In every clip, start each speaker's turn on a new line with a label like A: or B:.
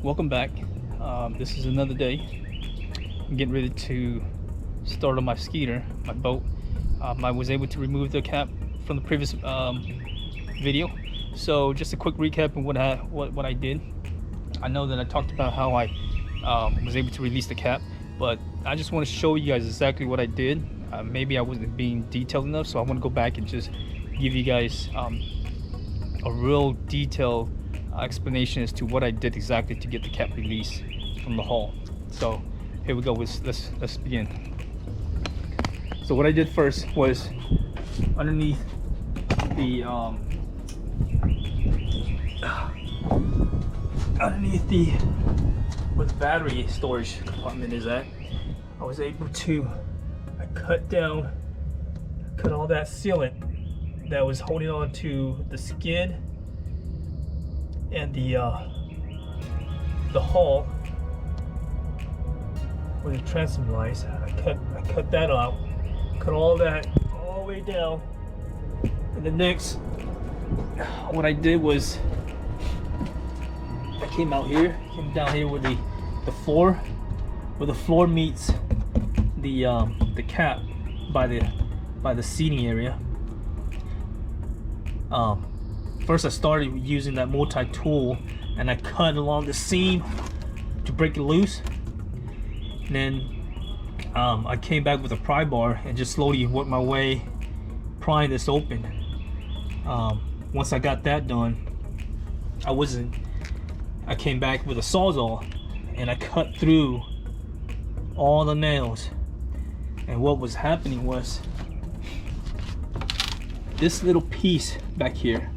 A: Welcome back. This is another day. I'm getting ready to start on my Skeeter, my boat. I was able to remove the cap from the previous video. So just a quick recap of what I did. I know that I talked about how I was able to release the cap, but I just want to show you guys exactly what I did. Maybe I wasn't being detailed enough, so I want to go back and just give you guys a real detailed explanation as to what I did exactly to get the cap release from the hull. So here we go. Let's begin. So what I did first was underneath the where the battery storage compartment is at, I was able to cut all that sealant that was holding on to the skid and the hull where the transom lies. I cut that out, cut all that all the way down, and the next, what I did was I came down here where the floor meets the cap by the seating area. First I started using that multi-tool and I cut along the seam to break it loose. And then I came back with a pry bar and just slowly worked my way prying this open. Once I got that done, I came back with a sawzall and I cut through all the nails. And what was happening was this little piece back here,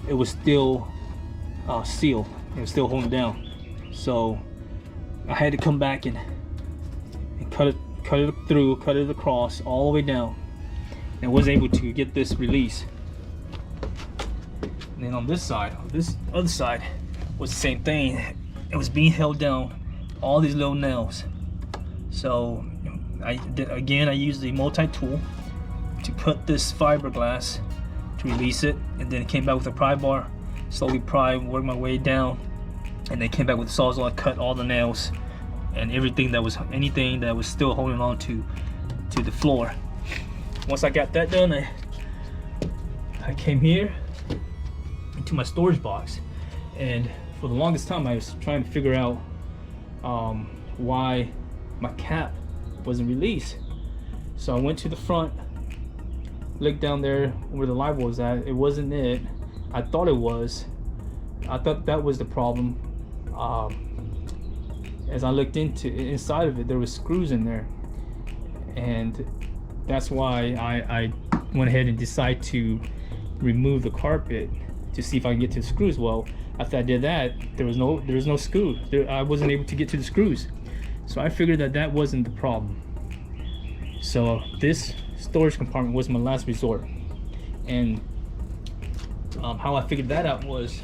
A: it was still sealed. It was still holding down. So I had to come back and cut it through, cut it across all the way down, and was able to get this release. And then on this other side was the same thing. It was being held down, all these little nails. So I used the multi-tool to cut this fiberglass to release it, and then came back with a pry bar, slowly worked my way down, and then came back with the sawzall. I cut all the nails and anything that was still holding on to the floor. Once I got that done, I came here into my storage box, and for the longest time I was trying to figure out why my cap wasn't released. So I went to the front, looked down there where the live was at. It wasn't it. I thought it was. I thought that was the problem. As I looked inside of it, there was screws in there, and that's why I went ahead and decided to remove the carpet to see if I can get to the screws. Well, after I did that, there was no screw. I wasn't able to get to the screws, so I figured that wasn't the problem. So this storage compartment was my last resort, and how I figured that out was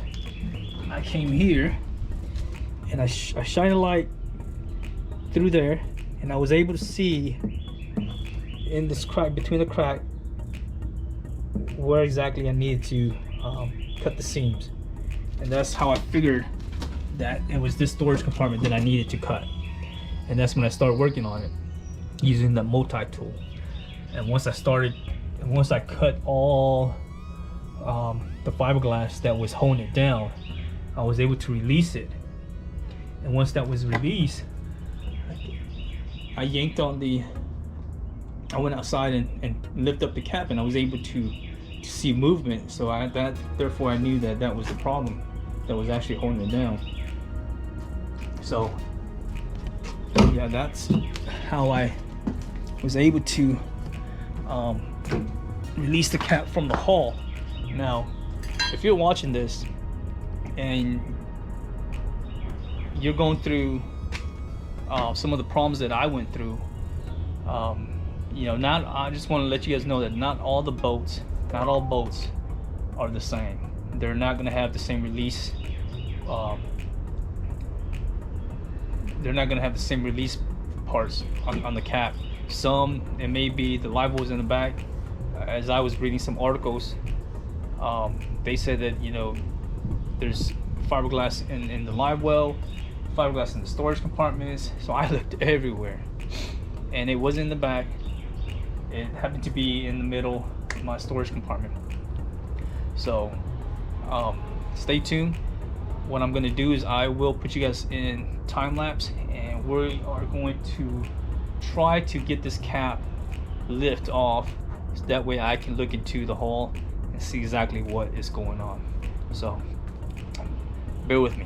A: I came here and I shined a light through there, and I was able to see in this crack, between the crack, where exactly I needed to cut the seams. And that's how I figured that it was this storage compartment that I needed to cut. And that's when I started working on it using the multi-tool. And once I cut all the fiberglass that was holding it down, I was able to release it. And once that was released, I went outside and lifted up the cap, and I was able to see movement. So therefore I knew that was the problem that was actually holding it down. So yeah, that's how I was able to release the cap from the hull. Now, if you're watching this and you're going through some of the problems that I went through, I just want to let you guys know that not all boats are the same. They're not going to have the same release. They're not going to have the same release parts on the cap. Some, it may be the live was in the back. As I was reading some articles, they said that there's fiberglass in the live well, fiberglass in the storage compartments. So I looked everywhere, and it wasn't in the back. It happened to be in the middle of my storage compartment. So stay tuned. What I'm gonna do is I will put you guys in time lapse, and we are going to try to get this cap lift off, so that way I can look into the hull and see exactly what is going on. So bear with me.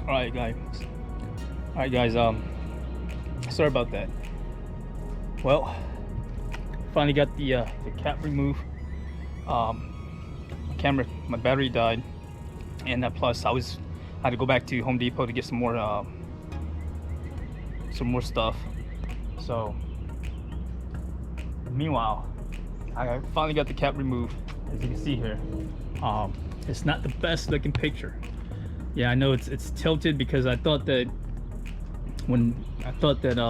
A: Alright guys, sorry about that. Well, finally got the cap removed. My battery died, and plus I had to go back to Home Depot to get some more stuff. So meanwhile, I finally got the cap removed. As you can see here, it's not the best looking picture. Yeah, I know it's tilted because I thought that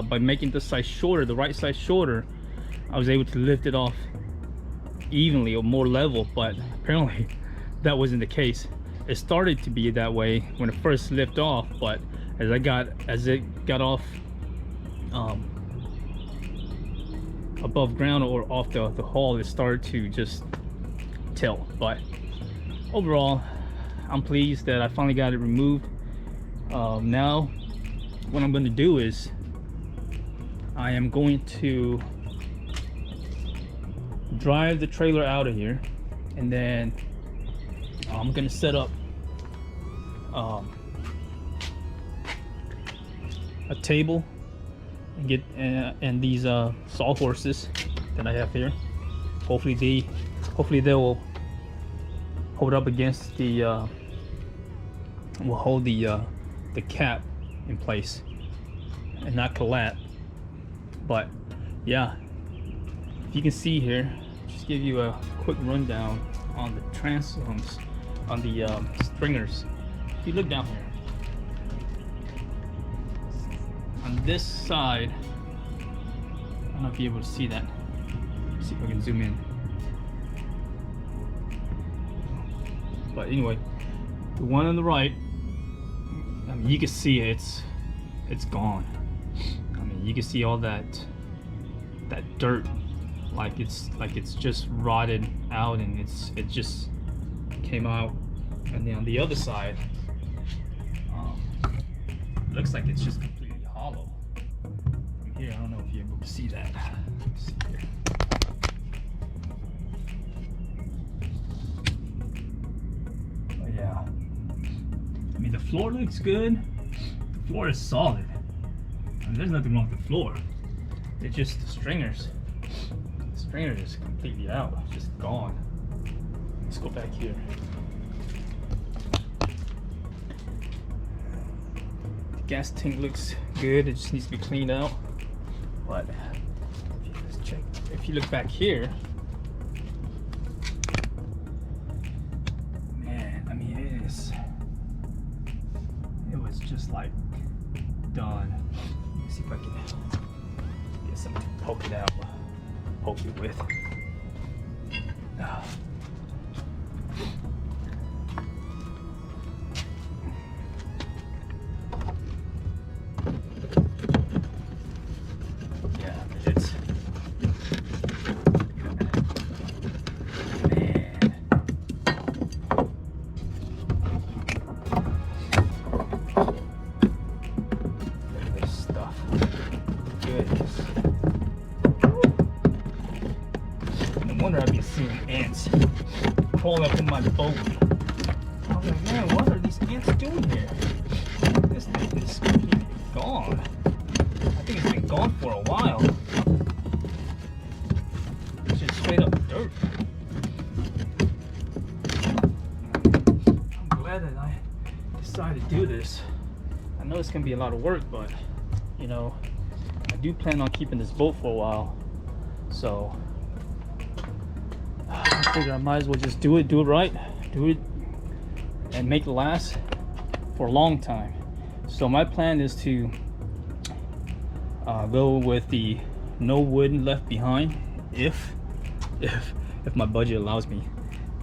A: by making this size shorter, the right size shorter, I was able to lift it off evenly or more level, but apparently that wasn't the case. It started to be that way when it first lifted off, but as it got off above ground or off the hull, it started to just tilt. But overall, I'm pleased that I finally got it removed. Now what I'm going to do is I am going to drive the trailer out of here, and then I'm going to set up a table and get and these sawhorses that I have here. Hopefully they will hold up against the will hold the cap in place and not collapse. But yeah, if you can see here, just give you a quick rundown on the transoms, on the stringers. If you look down here on this side, I don't know if you're able to see that. Let's see if I can zoom in. But anyway, the one on the right, I mean, you can see it's gone. I mean, you can see all that dirt, like it's just rotted out, and it just came out. And then on the other side, looks like it's just completely hollow. From here, I don't know if you're able to see that. Let's see here. But yeah, I mean, the floor looks good. The floor is solid. I mean, there's nothing wrong with the floor. It's just the stringers. The stringer is completely out, just gone. Let's go back here. The gas tank looks good. It just needs to be cleaned out. But let's check. If you look back here, man, I mean, it was just like done. Let me see if I can get something to poke it out. Poke it with. Yeah, it's, man. Look at this stuff. Goodness. No wonder I've been seeing ants crawling up in my boat. I was like, man, what are these ants doing here? This thing is completely gone. I think it's been gone for a while. It's just straight up dirt. I'm glad that I decided to do this. I know it's gonna be a lot of work, but you know, I do plan on keeping this boat for a while. So I figure I might as well just do it right, and make it last for a long time. So my plan is to go with the no wood left behind, if my budget allows me.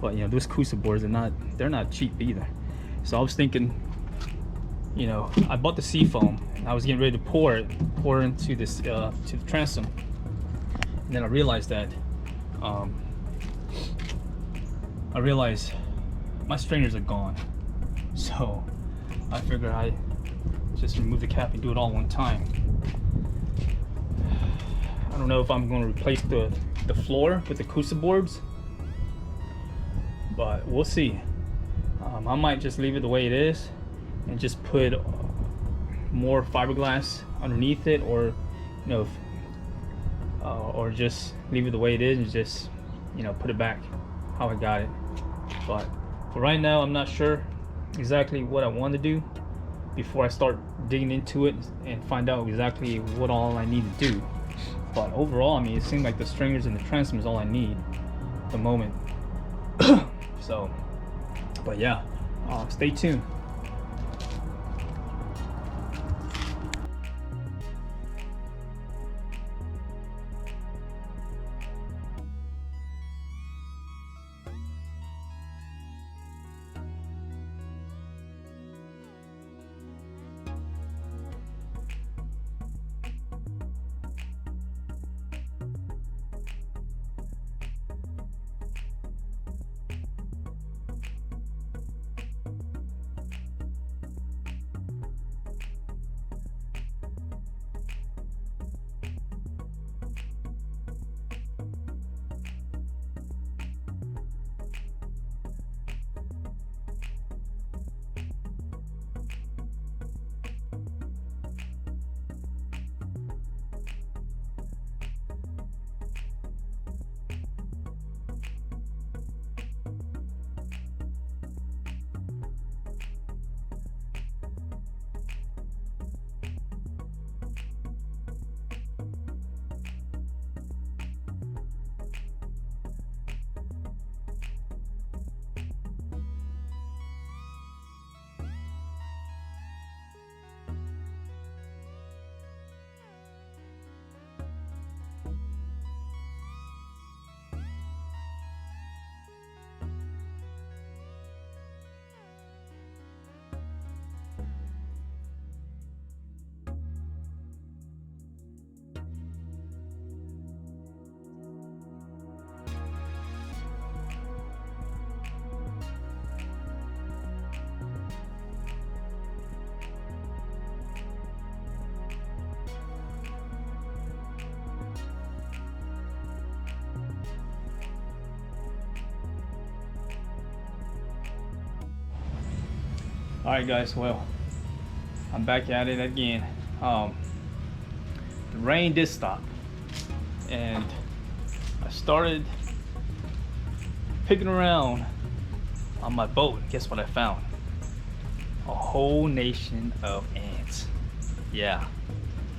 A: But you know, those Kusa boards they're not cheap either. So I was thinking, you know, I bought the seafoam and I was getting ready to pour into this to the transom, and then I realized that my stringers are gone. So I figured I just remove the cap and do it all one time. I don't know if I'm going to replace the floor with the Kusa boards, but we'll see. I might just leave it the way it is and just put more fiberglass underneath it, or you know, or just leave it the way it is and just, you know, put it back how I got it. But for right now, I'm not sure exactly what I want to do before I start digging into it and find out exactly what all I need to do. But overall, I mean, it seems like the stringers and the transom is all I need at the moment. So, but yeah, stay tuned. Alright guys, well, I'm back at it again. The rain did stop, and I started picking around on my boat. Guess what I found? A whole nation of ants. Yeah,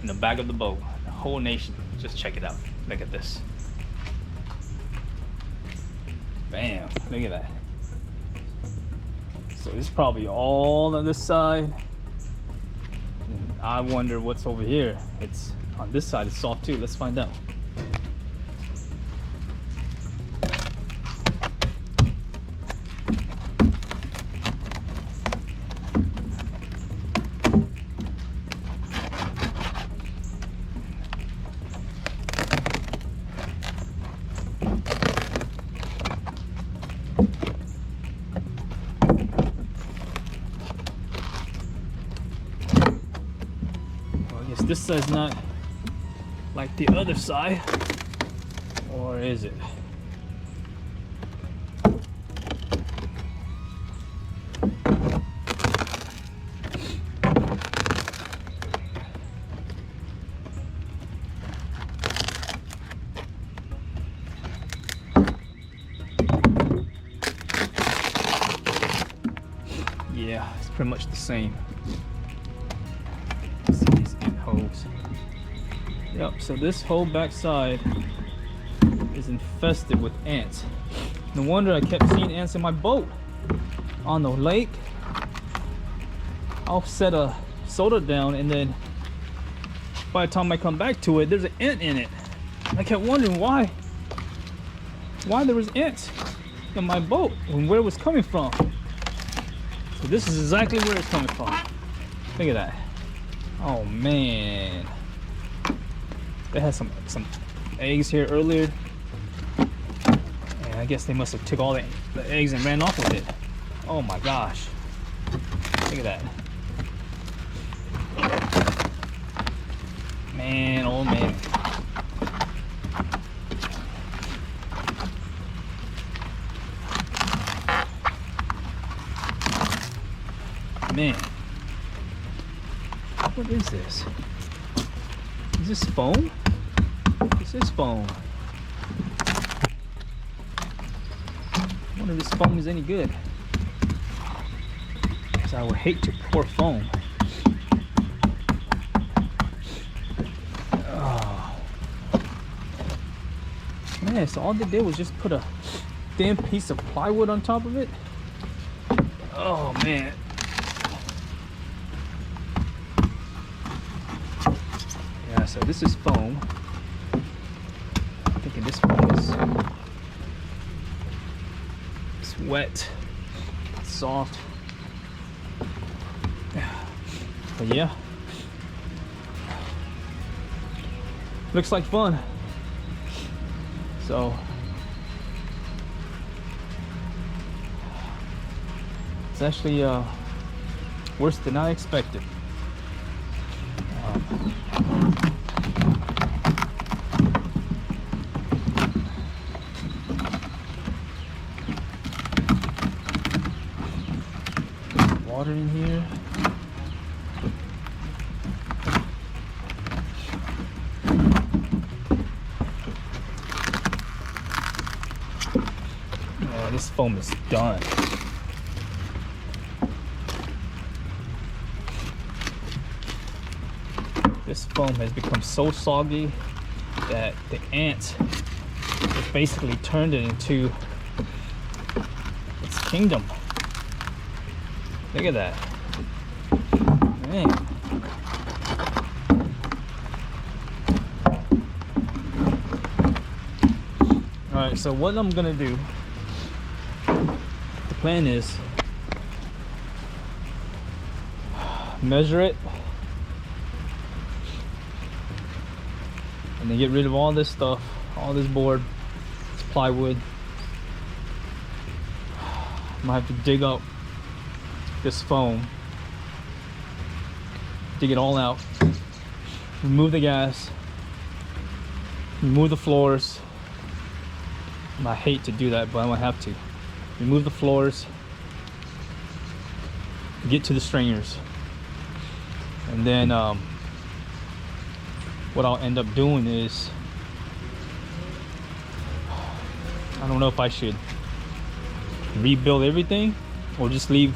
A: in the back of the boat. A whole nation. Just check it out. Look at this. Bam, look at that. So it's probably all on this side. And I wonder what's over here. It's on this side, it's soft too. Let's find out. This side's not like the other side, or is it? Yeah, it's pretty much the same. Holes. Yep, so this whole back side is infested with ants. No wonder I kept seeing ants in my boat on the lake. I'll set a soda down, and then by the time I come back to it, there's an ant in it. I kept wondering why there was ants in my boat and where it was coming from. So this is exactly where it's coming from. Look at that. Oh man, they had some eggs here earlier, and I guess they must have took all the eggs and ran off with it. Oh my gosh, look at that. Man, oh man. Man. What is this? Is this foam? This is foam. I wonder if this foam is any good. Because I would hate to pour foam. Oh. Man, so all they did was just put a thin piece of plywood on top of it? Oh man. So this is foam. I'm thinking this foam is it's wet, it's soft. But yeah, looks like fun. So it's actually worse than I expected. Water in here. Oh, this foam is done. This foam has become so soggy that the ants have basically turned it into its kingdom. Look at that. Man. Alright, so what I'm gonna do, the plan is measure it and then get rid of all this stuff, all this board, this plywood. I might have to dig up this foam, dig it all out, remove the gas, remove the floors. I hate to do that, but I'm gonna have to remove the floors, get to the stringers. And then what I'll end up doing is, I don't know if I should rebuild everything or just leave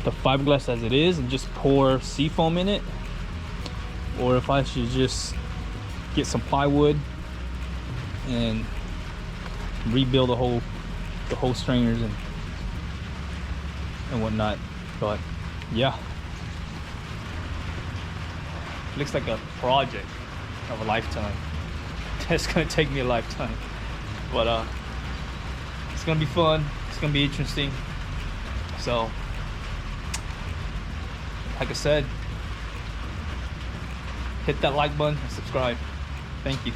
A: the fiberglass as it is and just pour seafoam in it, or if I should just get some plywood and rebuild the whole stringers and whatnot. But yeah, looks like a project of a lifetime. That's gonna take me a lifetime, but it's gonna be fun, it's gonna be interesting. So like I said, hit that like button and subscribe. Thank you.